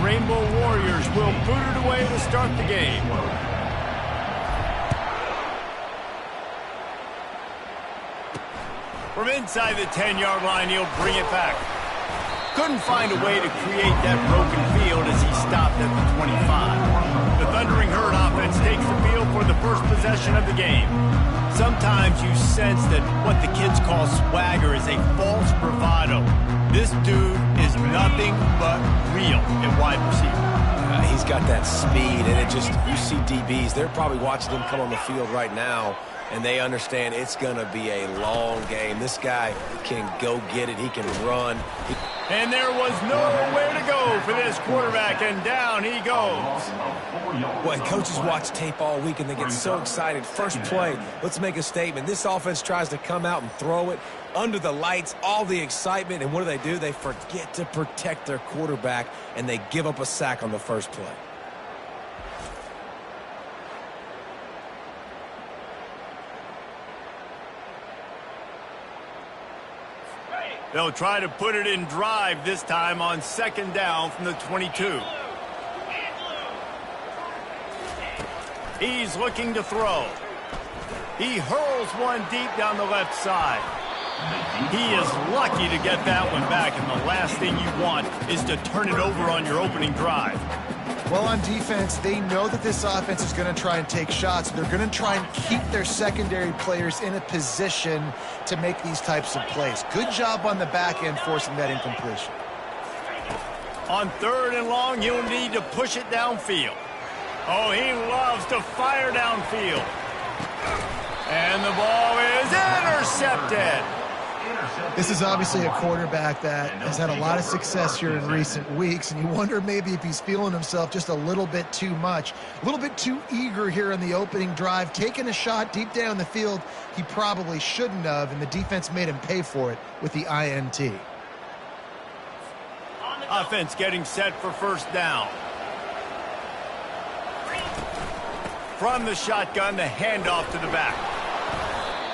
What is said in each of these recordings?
Rainbow Warriors will boot it away to start the game. From inside the 10-yard line, he'll bring it back. Couldn't find a way to create that broken field as he stopped at the 25. The Thundering Herd offense takes the field for the first possession of the game. Sometimes you sense that what the kids call swagger is a false bravado. This dude is nothing but real at wide receiver. He's got that speed, and you see DBs, they're probably watching him come on the field right now, and they understand it's going to be a long game. This guy can go get it. He can run. And there was nowhere to go for this quarterback, and down he goes. Boy, coaches watch tape all week, and they get so excited. First play, let's make a statement. This offense tries to come out and throw it under the lights, all the excitement, and what do? They forget to protect their quarterback, and they give up a sack on the first play. They'll try to put it in drive this time on second down from the 22. He's looking to throw. He hurls one deep down the left side. He is lucky to get that one back, and the last thing you want is to turn it over on your opening drive. Well, on defense, they know that this offense is going to try and take shots. They're going to try and keep their secondary players in a position to make these types of plays. Good job on the back end forcing that incompletion. On third and long, he'll need to push it downfield. Oh, he loves to fire downfield. And the ball is intercepted. This is obviously a quarterback that has had a lot of success here in recent weeks, and you wonder maybe if he's feeling himself just a little bit too much, a little bit too eager here in the opening drive, taking a shot deep down the field he probably shouldn't have, and the defense made him pay for it with the INT. Offense getting set for first down. From the shotgun, the handoff to the back.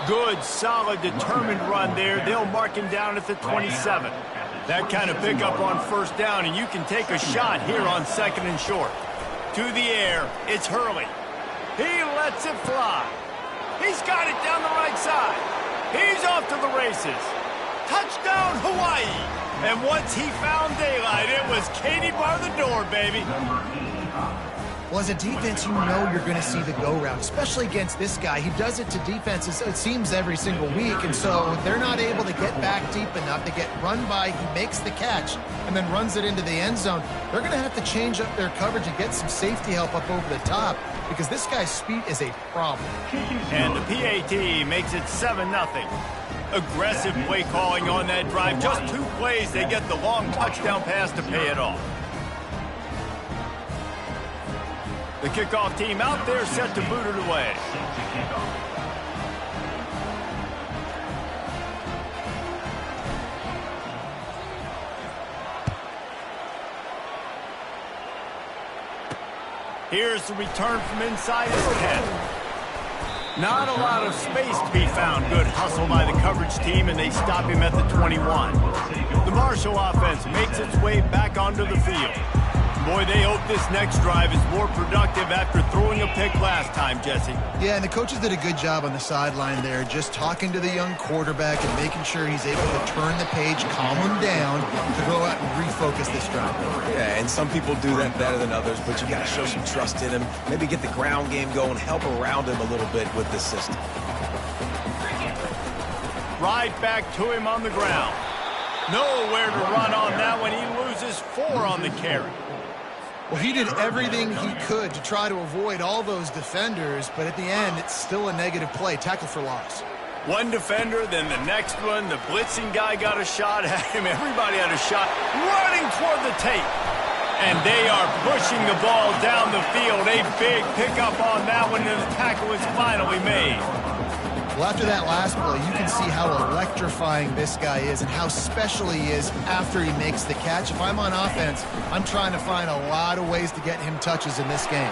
Good, solid, determined run there. They'll mark him down at the 27. That kind of pickup on first down, and you can take a shot here on second and short. To the air, it's Hurley. He lets it fly. He's got it down the right side. He's off to the races. Touchdown, Hawaii. And once he found daylight, it was Katie bar the door, baby. Well, as a defense, you know you're going to see the go-route, especially against this guy. He does it to defenses, it seems, every single week, and so they're not able to get back deep enough to get run by. He makes the catch and then runs it into the end zone. They're going to have to change up their coverage and get some safety help up over the top because this guy's speed is a problem. And the PAT makes it 7-0. Aggressive play calling on that drive. Just 2 plays, they get the long touchdown pass to pay it off. The kickoff team out there set to boot it away. Here's the return from inside his 10. Not a lot of space to be found. Good hustle by the coverage team, and they stop him at the 21. The Marshall offense makes its way back onto the field. Boy, they hope this next drive is more productive after throwing a pick last time, Jesse. Yeah, and the coaches did a good job on the sideline there, just talking to the young quarterback and making sure he's able to turn the page, calm him down, to go out and refocus this drive. Yeah, and some people do that better than others, but you got to show some trust in him, maybe get the ground game going, help around him a little bit with this system. Right back to him on the ground. Nowhere to run on that one. He loses 4 on the carry. Well, he did everything he could to try to avoid all those defenders, but at the end, it's still a negative play. Tackle for loss. One defender, then the next one. The blitzing guy got a shot at him. Everybody had a shot running toward the tape. And they are pushing the ball down the field. A big pickup on that one, and the tackle is finally made. Well, after that last play, you can see how electrifying this guy is and how special he is after he makes the catch. If I'm on offense, I'm trying to find a lot of ways to get him touches in this game.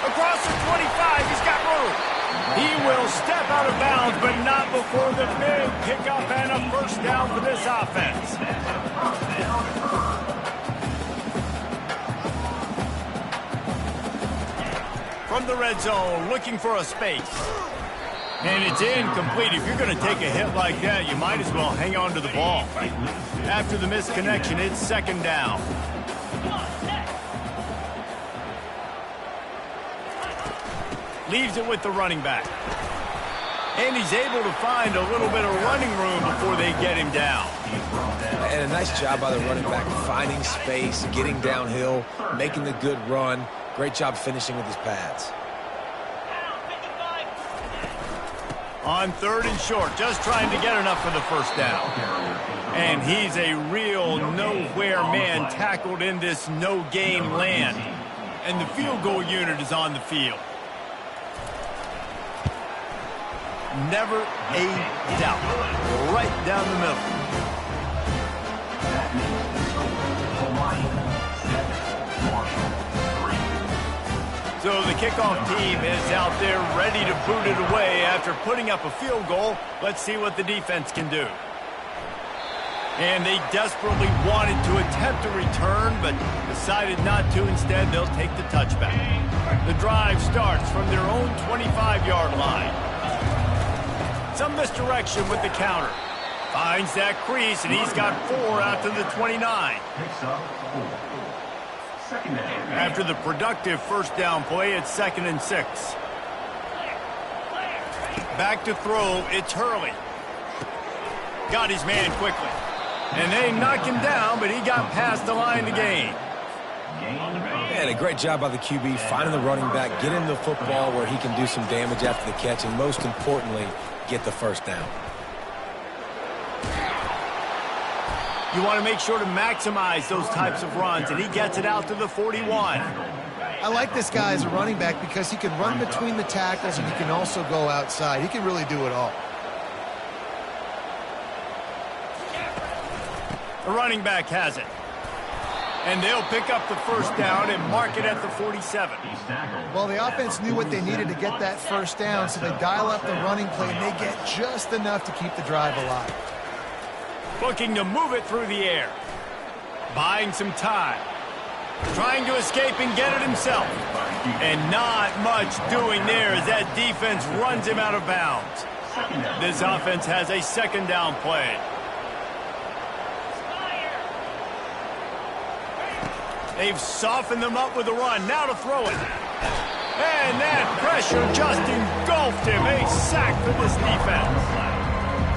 Across the 25, he's got room. He will step out of bounds, but not before the big pickup and a first down for this offense. from the red zone, looking for a space. And it's incomplete. If you're going to take a hit like that, you might as well hang on to the ball. After the missed connection, it's second down. Leaves it with the running back. And he's able to find a little bit of running room before they get him down. And a nice job by the running back, finding space, getting downhill, making the good run. Great job finishing with his pads. On third and short, just trying to get enough for the first down. And he's a real nowhere man tackled in this no-gain land. And the field goal unit is on the field. Never a doubt. Right down the middle. So the kickoff team is out there ready to boot it away after putting up a field goal. Let's see what the defense can do. And they desperately wanted to attempt a return, but decided not to. Instead, they'll take the touchback. The drive starts from their own 25-yard line. Some misdirection with the counter. Finds that crease, and he's got 4 out to the 29. After the productive first down play, it's 2nd and 6. Back to throw, it's Hurley. Got his man quickly. And they knock him down, but he got past the line to gain. And a great job by the QB finding the running back, getting the football where he can do some damage after the catch, and most importantly, get the first down. You want to make sure to maximize those types of runs, and he gets it out to the 41. I like this guy as a running back because he can run between the tackles and he can also go outside. He can really do it all. The running back has it. And they'll pick up the first down and mark it at the 47. Well, the offense knew what they needed to get that first down, so they dial up the running play, and they get just enough to keep the drive alive. Looking to move it through the air. Buying some time. Trying to escape and get it himself. And not much doing there as that defense runs him out of bounds. This offense has a second down play. They've softened them up with a run. Now to throw it. And that pressure just engulfed him. A sack for this defense.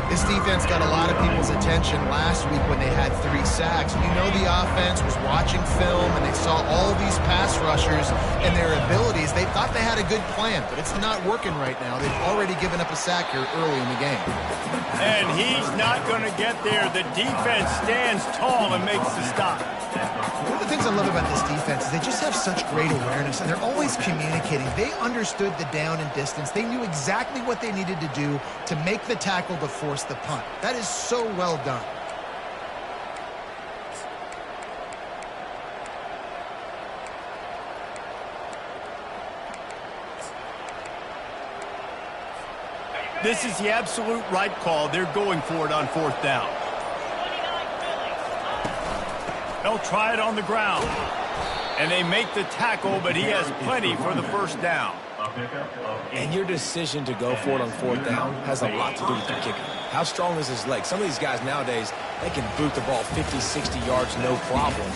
This defense got a lot of people's attention last week when they had 3 sacks. You know the offense was watching film, and they saw all these pass rushers and their abilities. They thought they had a good plan, but it's not working right now. They've already given up a sack here early in the game. And he's not going to get there. The defense stands tall and makes the stop. One of the things I love about this defense is they just have such great awareness, and they're always communicating. They understood the down and distance. They knew exactly what they needed to do to make the tackle to force the punt. That is so well done. This is the absolute right call. They're going for it on 4th down. They'll try it on the ground. And they make the tackle, but he has plenty for the first down. And your decision to go for it on 4th down has a lot to do with your kicker. How strong is his leg? Some of these guys nowadays, they can boot the ball 50, 60 yards, no problem.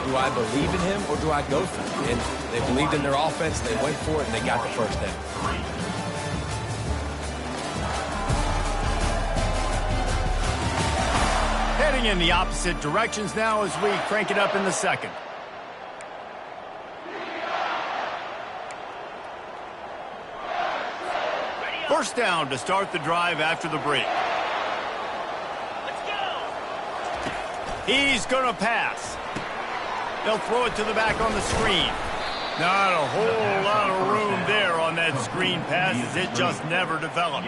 Do I believe in him or do I go for it? And they believed in their offense, they went for it, and they got the first down. Heading in the opposite directions now as we crank it up in the second. First down to start the drive after the break. He's going to pass. They'll throw it to the back on the screen. Not a whole lot of room there on that screen pass as it just never developed.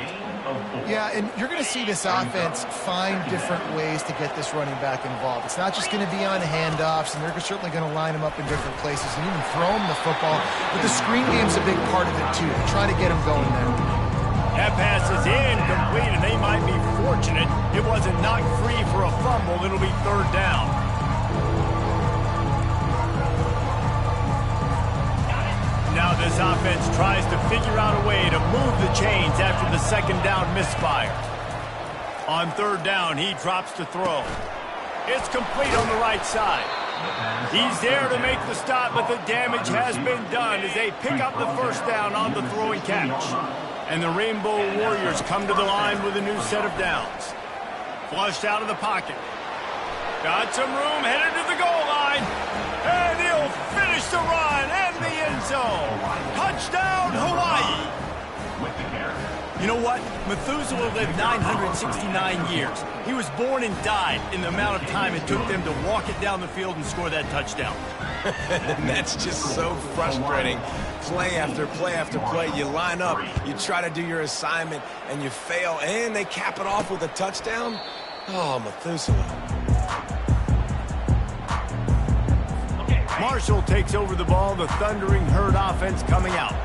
Yeah, and you're going to see this offense find different ways to get this running back involved. It's not just going to be on handoffs, and they're certainly going to line him up in different places and even throw him the football. But the screen game's a big part of it, too. They're trying to get him going there. That pass is incomplete, and they might be fortunate it wasn't knocked free for a fumble. It'll be 3rd down. Now the this offense tries to figure out a way to move the chains after the second down misfire. On third down, he drops to throw. It's complete on the right side. He's there to make the stop, but the damage has been done as they pick up the first down on the throwing catch. And the Rainbow Warriors come to the line with a new set of downs. Flushed out of the pocket. Got some room, headed to the goal line. And he'll finish the run and the end zone. Touchdown, Hawaii. You know what? Methuselah lived 969 years. He was born and died in the amount of time it took them to walk it down the field and score that touchdown. That's just so frustrating. Play after play after play. You line up, you try to do your assignment, and you fail, and they cap it off with a touchdown? Oh, Methuselah. Marshall takes over the ball, the Thundering Herd offense coming out.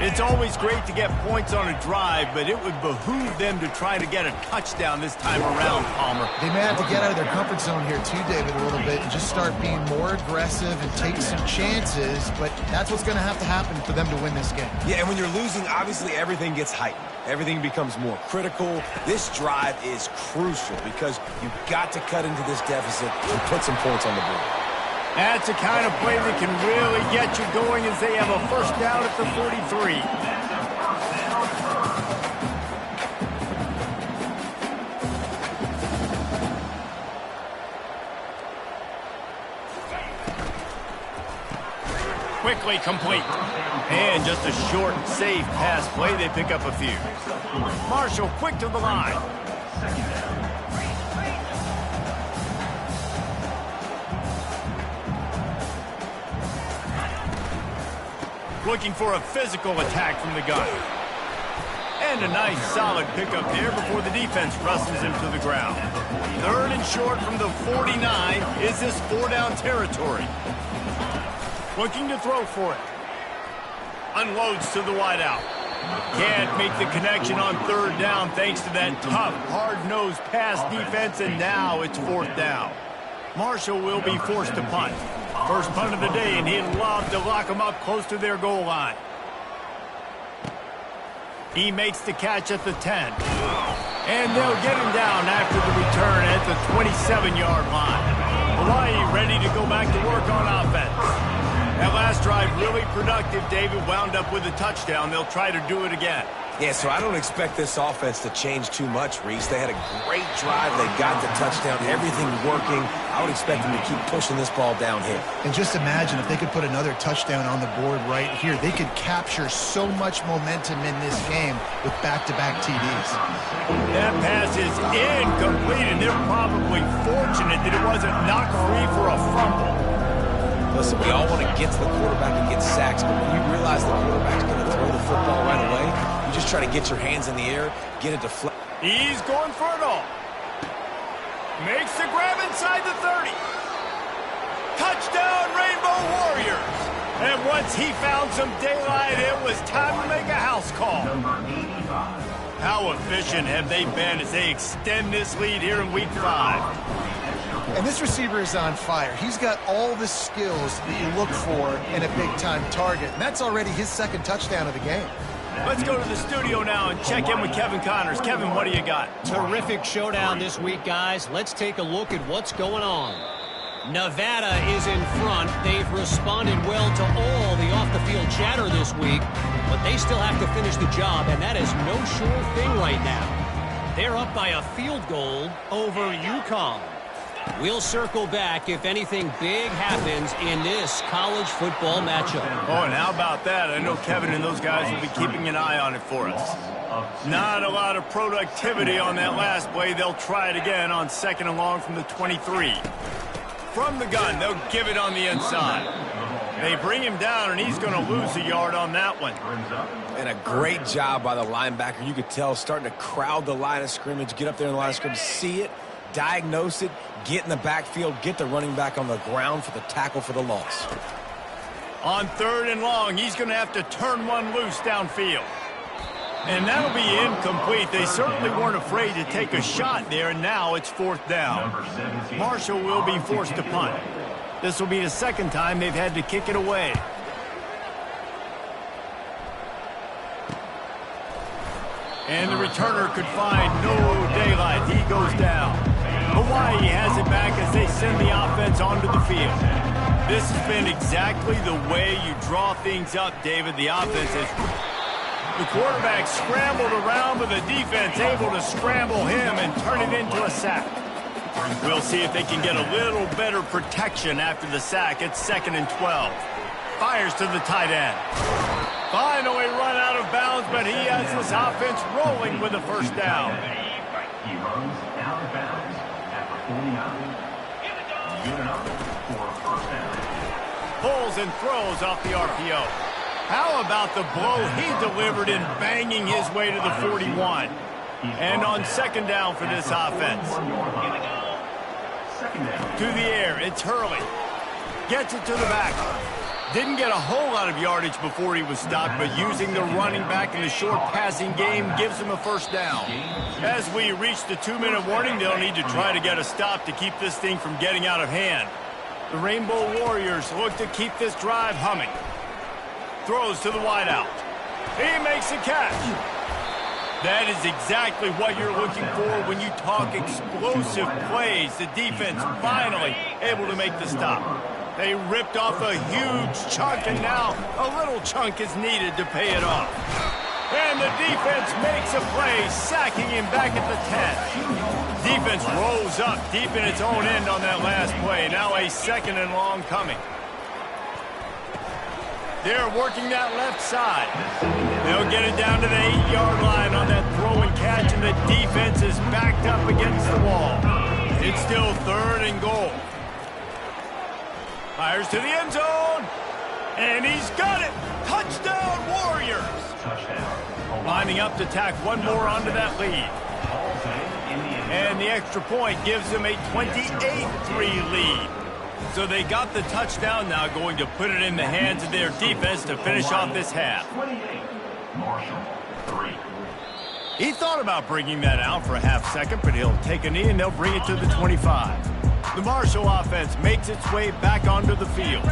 It's always great to get points on a drive, but it would behoove them to try to get a touchdown this time around, Palmer. They may have to get out of their comfort zone here too, David, a little bit and just start being more aggressive and take some chances, but that's what's going to have to happen for them to win this game. Yeah, and when you're losing, obviously everything gets heightened. Everything becomes more critical. This drive is crucial because you've got to cut into this deficit and put some points on the board. That's the kind of play that can really get you going as they have a first down at the 43. Quickly complete. And just a short, safe pass play. They pick up a few. Marshall quick to the line. Looking for a physical attack from the gun. And a nice solid pickup there before the defense wrestles him to the ground. Third and short from the 49. Is this 4-down territory? Looking to throw for it. Unloads to the wideout. Can't make the connection on third down thanks to that tough, hard-nosed pass defense, and now it's fourth down. Marshall will be forced to punt. First punt of the day, and he'd love to lock them up close to their goal line. He makes the catch at the 10. And they'll get him down after the return at the 27-yard line. Hawaii ready to go back to work on offense. That last drive really productive. David wound up with a touchdown. They'll try to do it again. Yeah, so I don't expect this offense to change too much, Reese. They had a great drive. They got the touchdown. Everything working. I would expect them to keep pushing this ball downhill. And just imagine if they could put another touchdown on the board right here. They could capture so much momentum in this game with back-to-back TDs. That pass is incomplete, and they're probably fortunate that it wasn't knocked free for a fumble. Listen, we all want to get to the quarterback and get sacks, but when you realize the quarterback's going to throw the football right away, you just try to get your hands in the air, get it deflected. He's going for it all. Makes the grab inside the 30. Touchdown, Rainbow Warriors. And once he found some daylight, it was time to make a house call. How efficient have they been as they extend this lead here in Week 5? And this receiver is on fire. He's got all the skills that you look for in a big-time target. And that's already his second touchdown of the game. Let's go to the studio now and check in with Kevin Connors. Kevin, what do you got? Terrific showdown this week, guys. Let's take a look at what's going on. Nevada is in front. They've responded well to all the off-the-field chatter this week, but they still have to finish the job, and that is no sure thing right now. They're up by a field goal over UConn. We'll circle back if anything big happens in this college football matchup. Oh, and how about that? I know Kevin and those guys will be keeping an eye on it for us. Not a lot of productivity on that last play. They'll try it again on second and long from the 23. From the gun, they'll give it on the inside. They bring him down, and he's going to lose a yard on that one. And a great job by the linebacker. You could tell starting to crowd the line of scrimmage, get up there in the line of scrimmage, see it, diagnose it, get in the backfield, get the running back on the ground for the tackle for the loss. On third and long, he's going to have to turn one loose downfield. And that'll be incomplete. They certainly weren't afraid to take a shot there, and now it's fourth down. Marshall will be forced to punt. This will be the second time they've had to kick it away. And the returner could find no daylight. He goes down. Hawaii has it back as they send the offense onto the field. This has been exactly the way you draw things up, David. The offense is... The quarterback scrambled around, but the defense able to scramble him and turn it into a sack. We'll see if they can get a little better protection after the sack. It's 2nd and 12. Fires to the tight end. Finally run out of bounds, but he has this offense rolling with a first down. He runs out of bounds at the 49. Good enough for a first down. Pulls and throws off the RPO. How about the blow he delivered in banging his way to the 41? And on 2nd down for this offense. To the air, it's Hurley. Gets it to the back. Didn't get a whole lot of yardage before he was stopped, but using the running back in the short passing game gives him a first down. As we reach the 2-minute warning, they'll need to try to get a stop to keep this thing from getting out of hand. The Rainbow Warriors look to keep this drive humming. Throws to the wideout. He makes a catch. That is exactly what you're looking for when you talk explosive plays. The defense finally able to make the stop. They ripped off a huge chunk, and now a little chunk is needed to pay it off. And the defense makes a play, sacking him back at the 10. Defense rolls up deep in its own end on that last play. Now a 2nd and long coming. They're working that left side. They'll get it down to the 8-yard line on that throw and catch, and the defense is backed up against the wall. It's still 3rd and goal. Fires to the end zone, and he's got it. Touchdown, Warriors. Touchdown. Lining up to tack one more onto that lead. And the extra point gives them a 28-3 lead. So they got the touchdown, now going to put it in the hands of their defense to finish off this half. 28, Marshall, 3. He thought about bringing that out for a half second, but he'll take a knee and they'll bring it to the 25. The Marshall offense makes its way back onto the field.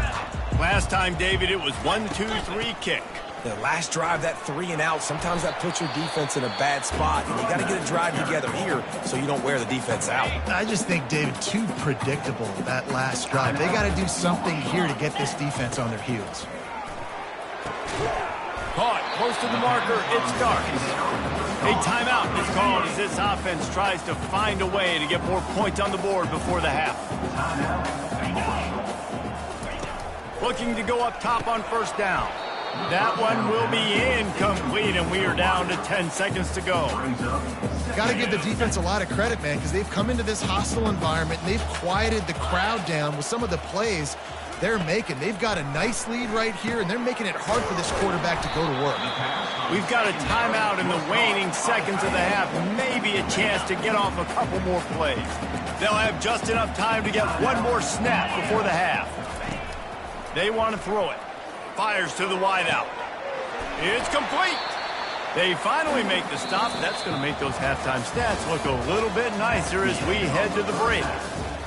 Last time, David, it was 1-2-3 kick. The last drive, that 3 and out, sometimes that puts your defense in a bad spot. And you got to get a drive together here so you don't wear the defense out. I just think, David, too predictable, that last drive. They got to do something here to get this defense on their heels. Caught close to the marker, it starts. A timeout is called as this offense tries to find a way to get more points on the board before the half. Looking to go up top on first down. That one will be incomplete, and we are down to 10 seconds to go. Got to give the defense a lot of credit, man, because they've come into this hostile environment, and they've quieted the crowd down with some of the plays they're making. They've got a nice lead right here, and they're making it hard for this quarterback to go to work. We've got a timeout in the waning seconds of the half, maybe a chance to get off a couple more plays. They'll have just enough time to get one more snap before the half. They want to throw it. Fires to the wideout. It's complete. They finally make the stop. That's going to make those halftime stats look a little bit nicer as we head to the break.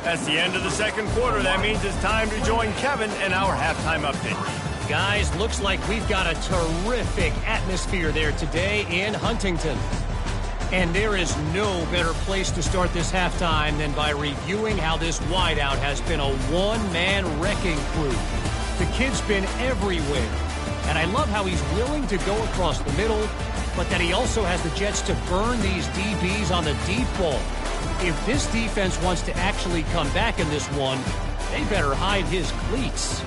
That's the end of the second quarter. That means it's time to join Kevin in our halftime update. Guys, looks like we've got a terrific atmosphere there today in Huntington. And there is no better place to start this halftime than by reviewing how this wideout has been a one-man wrecking crew. The kid's been everywhere, and I love how he's willing to go across the middle, but that he also has the jets to burn these DBs on the deep ball. If this defense wants to actually come back in this one, they better hide his cleats.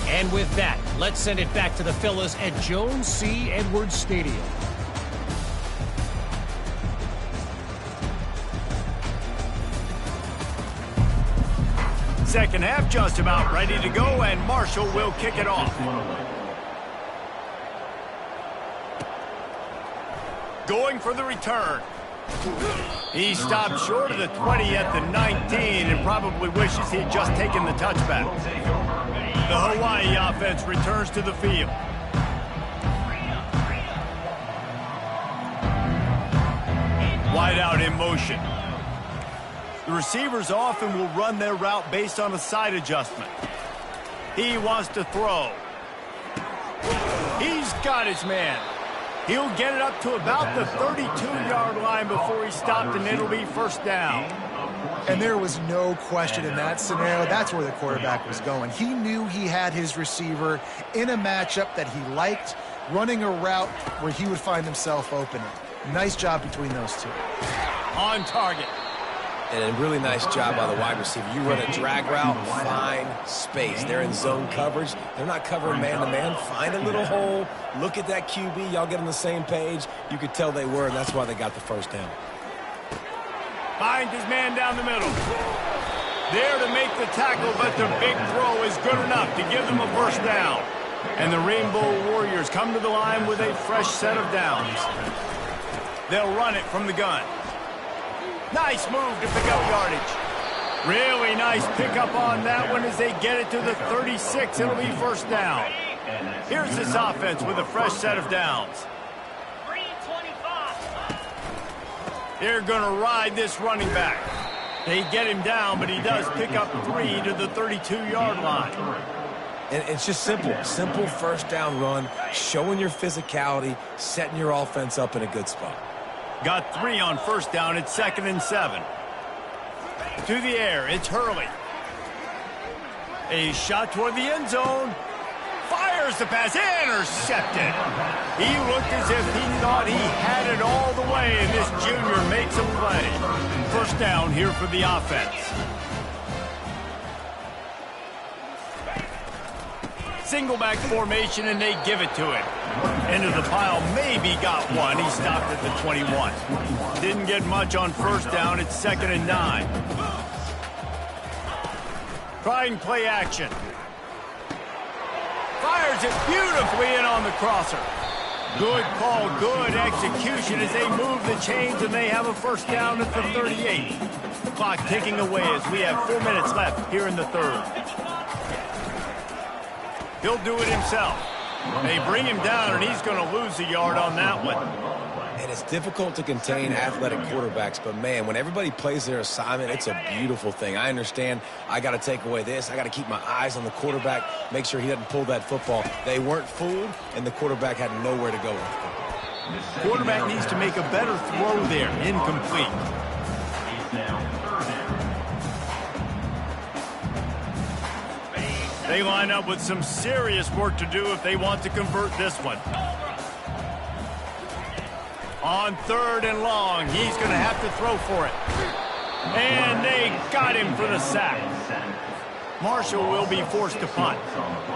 And with that, let's send it back to the fellas at Jones C. Edwards Stadium. Second half just about ready to go, and Marshall will kick it off. Going for the return. He stopped short of the 20 at the 19 and probably wishes he had just taken the touchback. The Hawaii offense returns to the field. Wide out in motion. The receivers often will run their route based on a side adjustment. He wants to throw. He's got his man. He'll get it up to about the 32-yard line before he stopped, and it'll be first down. And there was no question in that scenario. That's where the quarterback was going. He knew he had his receiver in a matchup that he liked, running a route where he would find himself open. Nice job between those two. On target. And a really nice job by the wide receiver. You run a drag route, find space. They're in zone coverage. They're not covering man-to-man. Find a little hole. Look at that QB. Y'all get on the same page. You could tell they were, and that's why they got the first down. Finds his man down the middle. There to make the tackle, but the big throw is good enough to give them a first down. And the Rainbow Warriors come to the line with a fresh set of downs. They'll run it from the gun. Nice move to pick up yardage. Really nice pickup on that one as they get it to the 36. It'll be first down. Here's this offense with a fresh set of downs. They're going to ride this running back. They get him down, but he does pick up 3 to the 32-yard line. And it's just simple. Simple first down run, showing your physicality, setting your offense up in a good spot. Got 3 on first down. It's 2nd and 7. To the air, it's Hurley. A shot toward the end zone. Fires the pass. Intercepted. He looked as if he thought he had it all the way, and this junior makes a play. First down here for the offense. Single back formation, and they give it to him. Into the pile, maybe got one. He stopped at the 21. Didn't get much on first down. It's 2nd and 9. Trying play action. Fires it beautifully in on the crosser. Good call, good execution as they move the chains, and they have a first down at the 38. Clock ticking away as we have 4 minutes left here in the third. He'll do it himself. They bring him down, and he's going to lose a yard on that one. And it's difficult to contain athletic quarterbacks, but, man, when everybody plays their assignment, it's a beautiful thing. I understand I got to take away this. I got to keep my eyes on the quarterback, make sure he doesn't pull that football. They weren't fooled, and the quarterback had nowhere to go with it. Quarterback needs to make a better throw there. Incomplete. They line up with some serious work to do if they want to convert this one. On 3rd and long, he's going to have to throw for it. And they got him for the sack. Marshall will be forced to punt.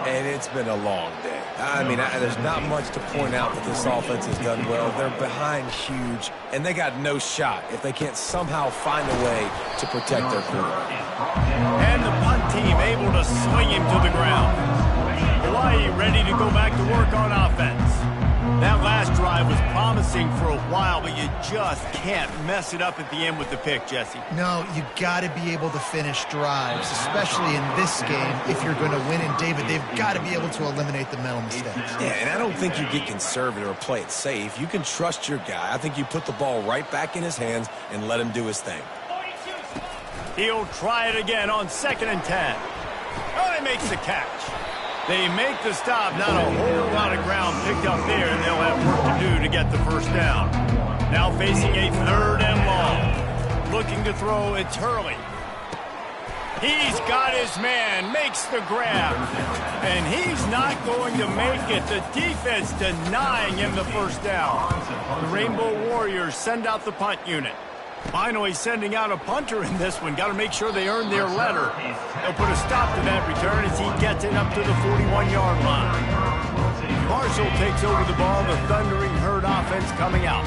And it's been a long day. I mean, there's not much to point out that this offense has done well. They're behind huge, and they got no shot if they can't somehow find a way to protect their quarterback. And the punt team able to swing him to the ground. Hawaii ready to go back to work on offense. That last drive was promising for a while, but you just can't mess it up at the end with the pick, Jesse. No, you got to be able to finish drives, especially in this game. If you're going to win, and David, they've got to be able to eliminate the mental mistakes. Yeah, and I don't think you get conservative or play it safe. You can trust your guy. I think you put the ball right back in his hands and let him do his thing. He'll try it again on 2nd and 10. Oh, he makes the catch. They make the stop. Not a whole lot of ground picked up there, and they'll have work to do to get the first down. Now facing a 3rd and long. Looking to throw, it's Hurley. He's got his man, makes the grab. And he's not going to make it. The defense denying him the first down. The Rainbow Warriors send out the punt unit. Finally sending out a punter in this one. Got to make sure they earn their letter. They'll put a stop to that return as he gets it up to the 41-yard line. Marshall takes over the ball. The Thundering Herd offense coming out.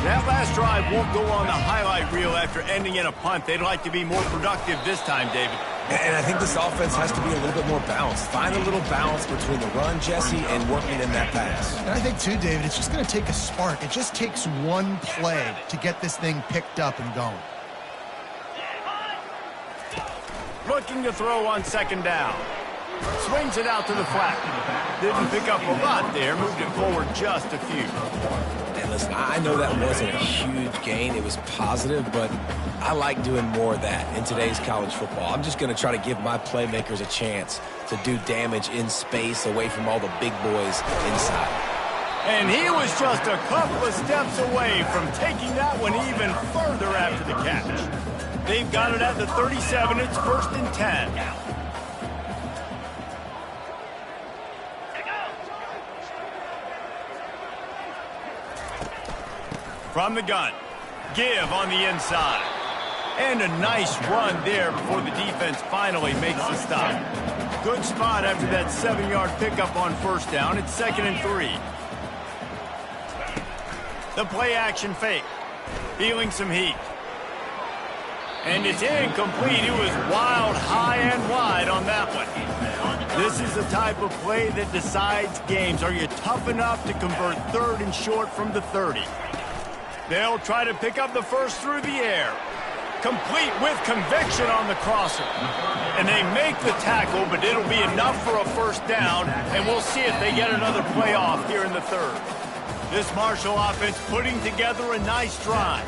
That last drive won't go on the highlight reel after ending in a punt. They'd like to be more productive this time, David. And I think this offense has to be a little bit more balanced. Find a little balance between the run, Jesse, and working in that pass. And I think, too, David, it's just going to take a spark. It just takes one play to get this thing picked up and going. Looking to throw on 2nd down. Swings it out to the flat. Didn't pick up a lot there. Moved it forward just a few. And listen, I know that wasn't a huge gain. It was positive, but I like doing more of that in today's college football. I'm just going to try to give my playmakers a chance to do damage in space away from all the big boys inside. And he was just a couple of steps away from taking that one even further after the catch. They've got it at the 37. It's 1st and 10. From the gun, give on the inside. And a nice run there before the defense finally makes the stop. Good spot after that 7-yard pickup on 1st down. It's 2nd and 3. The play action fake. Feeling some heat. And it's incomplete. It was wild, high and wide on that one. This is the type of play that decides games. Are you tough enough to convert 3rd and short from the 30? They'll try to pick up the first through the air. Complete with conviction on the crosser. And they make the tackle, but it'll be enough for a 1st down, and we'll see if they get another playoff here in the 3rd. This Marshall offense putting together a nice drive.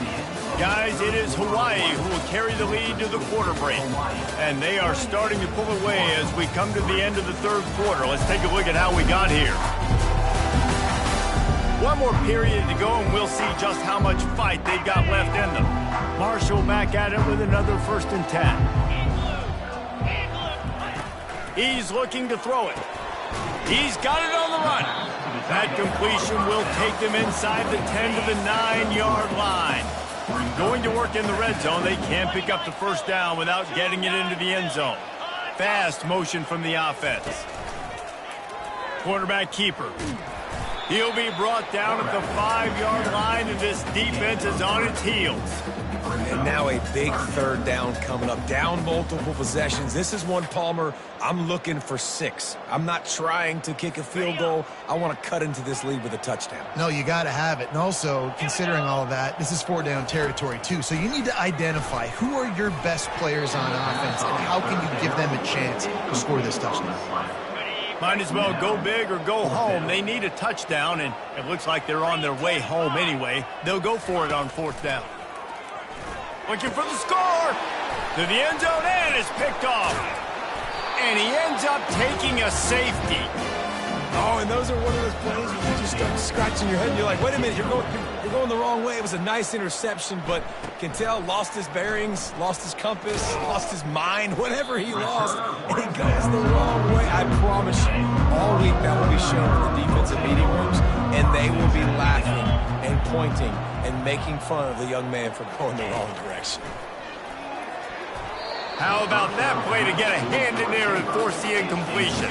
Guys, it is Hawaii who will carry the lead to the quarter break. And they are starting to pull away as we come to the end of the 3rd quarter. Let's take a look at how we got here. One more period to go, and we'll see just how much fight they've got left in them. Marshall back at it with another 1st and 10. He's looking to throw it. He's got it on the run. That completion will take them inside the 10 to the 9-yard line. Going to work in the red zone. They can't pick up the 1st down without getting it into the end zone. Fast motion from the offense. Quarterback keeper. He'll be brought down at the 5-yard line, and this defense is on its heels. And now a big 3rd down coming up. Down multiple possessions. This is one, Palmer, I'm looking for 6. I'm not trying to kick a field goal. I want to cut into this lead with a touchdown. No, you got to have it. And also, considering all of that, this is 4-down territory, too. So you need to identify who are your best players on offense and how can you give them a chance to score this touchdown. Might as well go big or go home. They need a touchdown, and it looks like they're on their way home anyway. They'll go for it on 4th down. Looking for the score. To the end zone, and it's picked off. And he ends up taking a safety. Oh, and those are one of those plays where you just start scratching your head. And you're like, wait a minute, you're going the wrong way. It was a nice interception, but can tell lost his bearings, lost his compass, lost his mind, whatever he lost, and he goes the wrong way. I promise you, all week that will be shown in the defensive meeting rooms, and they will be laughing and pointing and making fun of the young man for going the wrong direction. How about that play to get a hand in there and force the incompletion?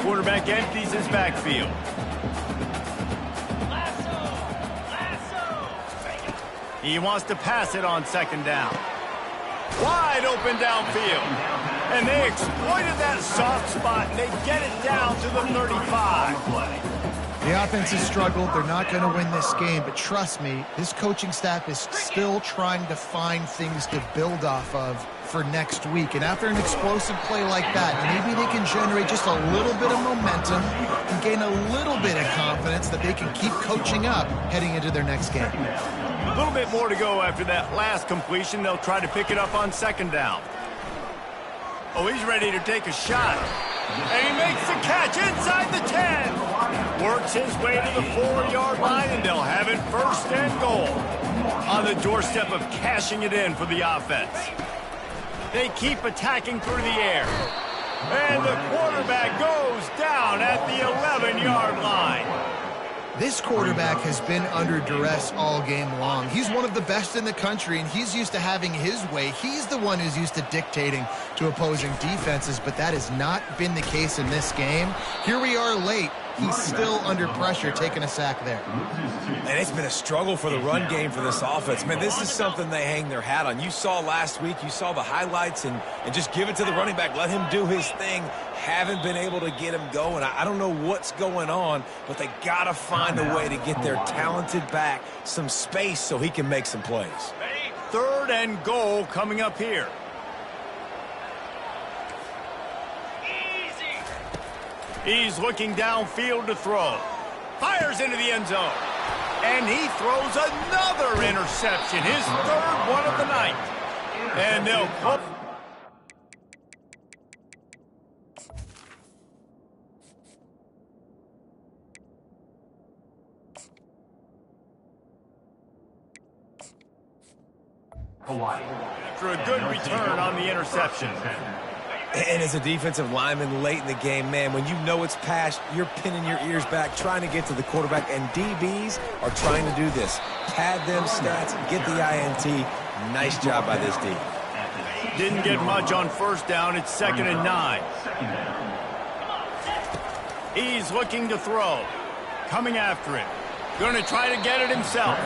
Quarterback empties his backfield. He wants to pass it on 2nd down. Wide open downfield. And they exploited that soft spot, and they get it down to the 35. The offense has struggled. They're not going to win this game, but trust me, this coaching staff is still trying to find things to build off of for next week. And after an explosive play like that, maybe they can generate just a little bit of momentum and gain a little bit of confidence that they can keep coaching up heading into their next game. A little bit more to go after that last completion. They'll try to pick it up on 2nd down. Oh, he's ready to take a shot. And he makes the catch inside the 10. Works his way to the 4-yard line, and they'll have it 1st and goal. On the doorstep of cashing it in for the offense. They keep attacking through the air. And the quarterback goes down at the 11-yard line. This quarterback has been under duress all game long. He's one of the best in the country, and he's used to having his way. He's the one who's used to dictating to opposing defenses, but that has not been the case in this game. Here we are late. He's still under pressure, taking a sack there. And it's been a struggle for the run game for this offense. Man, this is something they hang their hat on. You saw last week, you saw the highlights, and just give it to the running back. Let him do his thing. Haven't been able to get him going. I don't know what's going on, but they got to find a way to get their talented back some space so he can make some plays. 3rd and goal coming up here. He's looking downfield to throw. Fires into the end zone. And he throws another interception, his 3rd one of the night. And they'll put... Hawaii. For a good return on the interception. And as a defensive lineman late in the game, man, when you know it's passed, you're pinning your ears back, trying to get to the quarterback, and DBs are trying to do this. Pad them stats, get the INT. Nice job by this D. Didn't get much on first down. It's 2nd and 9. He's looking to throw. Coming after it. Going to try to get it himself.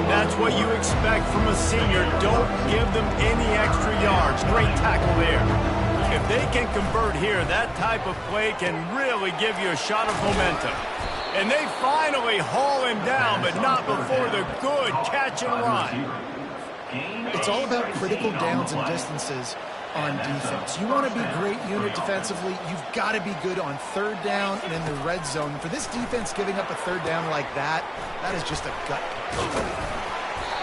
That's what you expect from a senior. Don't give them any extra yards. Great tackle there. If they can convert here, that type of play can really give you a shot of momentum. And they finally haul him down, but not before the good catch and run. It's all about critical downs and distances on defense. You want to be great unit defensively, you've got to be good on third down and in the red zone. For this defense, giving up a third down like that is just a gut.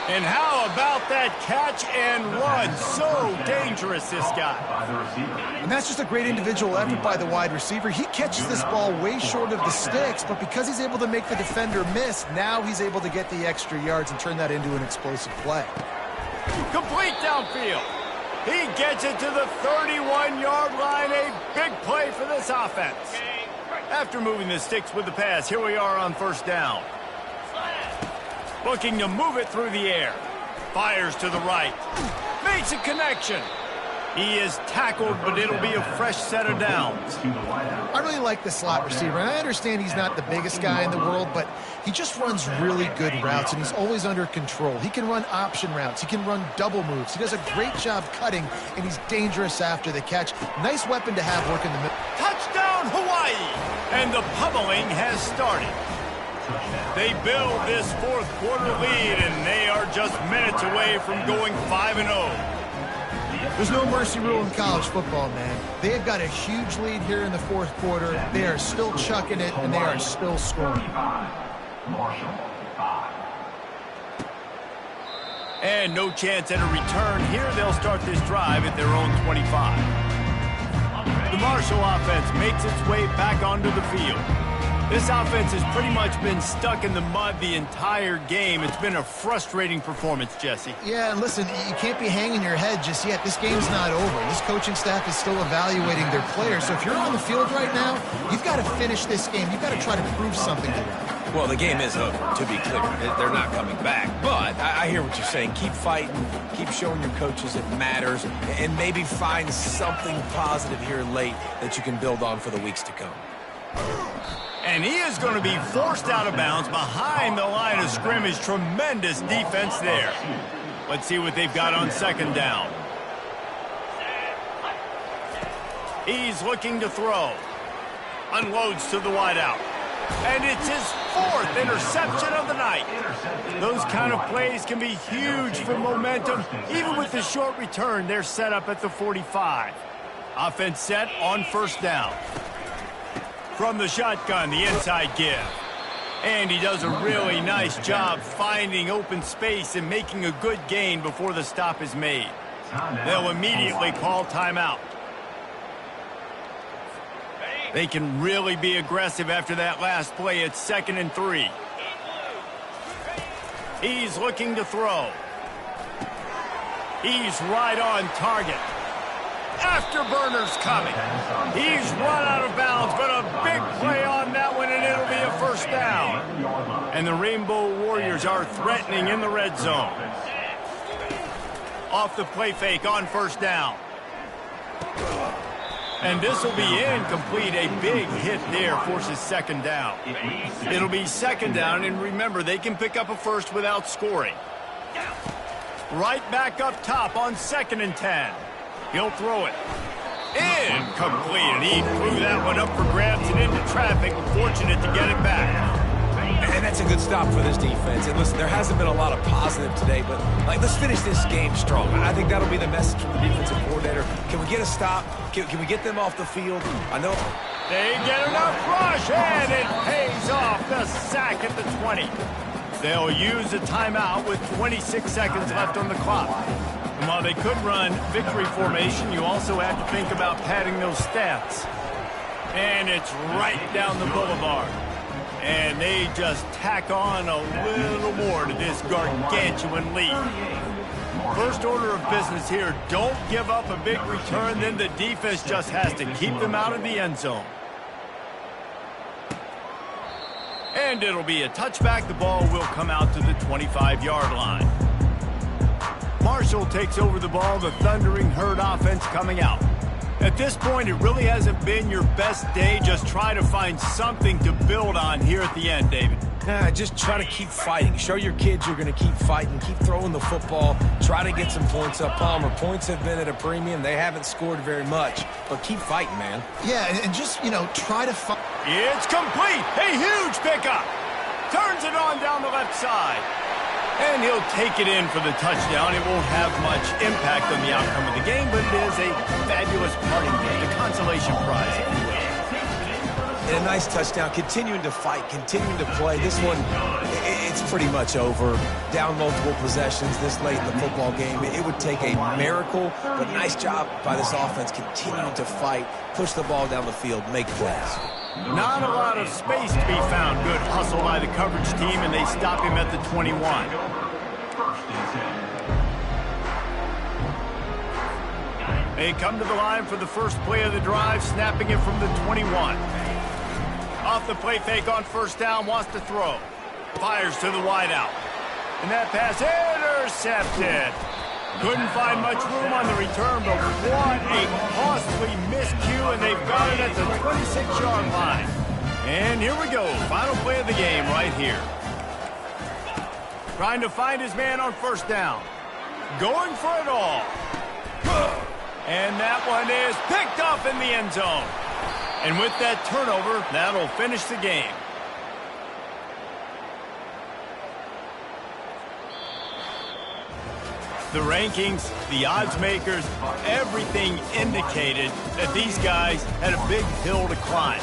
And how about that catch and run? So dangerous, this guy. And that's just a great individual effort by the wide receiver. He catches this ball way short of the sticks, but because he's able to make the defender miss, now he's able to get the extra yards and turn that into an explosive play. Complete downfield. He gets it to the 31-yard line. A big play for this offense. After moving the sticks with the pass, here we are on first down. Looking to move it through the air. Fires to the right. Makes a connection. He is tackled, but it'll be a fresh set of downs. I really like the slot receiver, and I understand he's not the biggest guy in the world, but he just runs really good routes, and he's always under control. He can run option routes. He can run double moves. He does a great job cutting, and he's dangerous after the catch. Nice weapon to have working the middle. Touchdown, Hawaii! And the pummeling has started. They build this fourth quarter lead, and they are just minutes away from going 5-0. There's no mercy rule in college football, man. They've got a huge lead here in the fourth quarter. They are still chucking it, and they are still scoring. And no chance at a return here. They'll start this drive at their own 25. The Marshall offense makes its way back onto the field. This offense has pretty much been stuck in the mud the entire game. It's been a frustrating performance, Jesse. Yeah, and listen, you can't be hanging your head just yet. This game's not over. This coaching staff is still evaluating their players. So if you're on the field right now, you've got to finish this game. You've got to try to prove something to them. Well, the game is over, to be clear. They're not coming back. But I hear what you're saying. Keep fighting. Keep showing your coaches it matters. And maybe find something positive here late that you can build on for the weeks to come. And he is going to be forced out of bounds behind the line of scrimmage. Tremendous defense there. Let's see what they've got on second down. He's looking to throw. Unloads to the wideout. And it's his fourth interception of the night. Those kind of plays can be huge for momentum. Even with the short return, they're set up at the 45. Offense set on first down. From the shotgun, the inside give. And he does a really nice job finding open space and making a good gain before the stop is made. They'll immediately call timeout. They can really be aggressive after that last play. It's 2nd and 3. He's looking to throw. He's right on target. Afterburner's coming. He's run out of bounds, but a big play on that one, and it'll be a first down. And the Rainbow Warriors are threatening in the red zone. Off the play fake on first down. And this will be incomplete. A big hit there forces second down. It'll be second down, and remember, they can pick up a first without scoring. Right back up top on 2nd and 10. He'll throw it. Incomplete, and he threw that one up for grabs and into traffic. Fortunate to get it back. And that's a good stop for this defense. And listen, there hasn't been a lot of positive today, but let's finish this game strong. I think that'll be the message from the defensive coordinator. Can we get a stop? Can we get them off the field? I know. They get enough rush, and it pays off. The sack at the 20. They'll use a timeout with 26 seconds left on the clock. And while they could run victory formation, you also have to think about padding those stats. And it's right down the boulevard. And they just tack on a little more to this gargantuan lead. First order of business here, don't give up a big return, then the defense just has to keep them out of the end zone. And it'll be a touchback. The ball will come out to the 25-yard line. Marshall takes over the ball, the Thundering Herd offense coming out. At this point, it really hasn't been your best day. Just try to find something to build on here at the end, David. Just try to keep fighting. Show your kids you're going to keep fighting. Keep throwing the football. Try to get some points up. Palmer, points have been at a premium. They haven't scored very much, but keep fighting, man. Yeah, and just, try to fight. It's complete. A huge pickup. Turns it on down the left side. And he'll take it in for the touchdown. It won't have much impact on the outcome of the game, but it is a fabulous parting game, the consolation prize, if you will. And a nice touchdown, continuing to fight, continuing to play. This one, it's pretty much over. Down multiple possessions this late in the football game. It would take a miracle, but nice job by this offense continuing to fight, push the ball down the field, make plays. Not a lot of space to be found. Good hustle by the coverage team, and they stop him at the 21. They come to the line for the first play of the drive, snapping it from the 21. Off the play fake on first down, wants to throw. Fires to the wideout. And that pass intercepted. Couldn't find much room on the return, but what a costly miscue, and they've got it at the 26-yard line. And here we go, final play of the game right here. Trying to find his man on first down. Going for it all. And that one is picked off in the end zone. And with that turnover, that'll finish the game. The rankings, the odds makers, everything indicated that these guys had a big hill to climb.